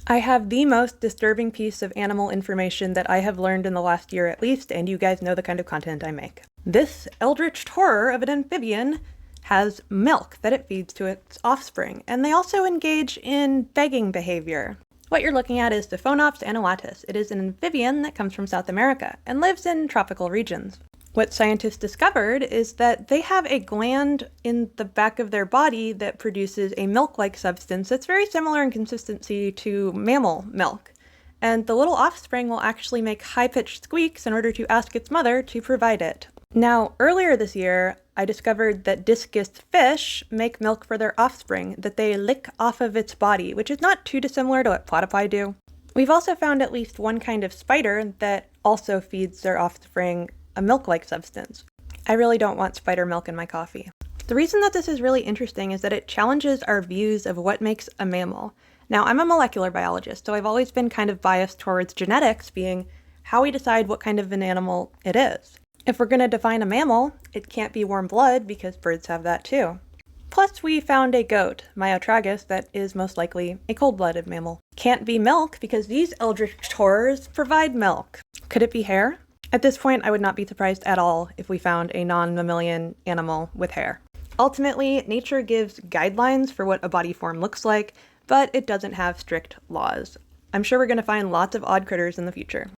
I have the most disturbing piece of animal information that I have learned in the last year at least, and you guys know the kind of content I make. This eldritch horror of an amphibian has milk that it feeds to its offspring, and they also engage in begging behavior. What you're looking at is Siphonops annuatus. It is an amphibian that comes from South America and lives in tropical regions. What scientists discovered is that they have a gland in the back of their body that produces a milk-like substance that's very similar in consistency to mammal milk. And the little offspring will actually make high-pitched squeaks in order to ask its mother to provide it. Now, earlier this year, I discovered that discus fish make milk for their offspring that they lick off of its body, which is not too dissimilar to what platypi do. We've also found at least one kind of spider that also feeds their offspring a milk-like substance. I really don't want spider milk in my coffee. The reason that this is really interesting is that it challenges our views of what makes a mammal. Now, I'm a molecular biologist, so I've always been kind of biased towards genetics being how we decide what kind of an animal it is. If we're going to define a mammal, it can't be warm blood because birds have that too. Plus, we found a goat, Myotragus, that is most likely a cold-blooded mammal. Can't be milk because these eldritch horrors provide milk. Could it be hair? At this point, I would not be surprised at all if we found a non-mammalian animal with hair. Ultimately, nature gives guidelines for what a body form looks like, but it doesn't have strict laws. I'm sure we're going to find lots of odd critters in the future.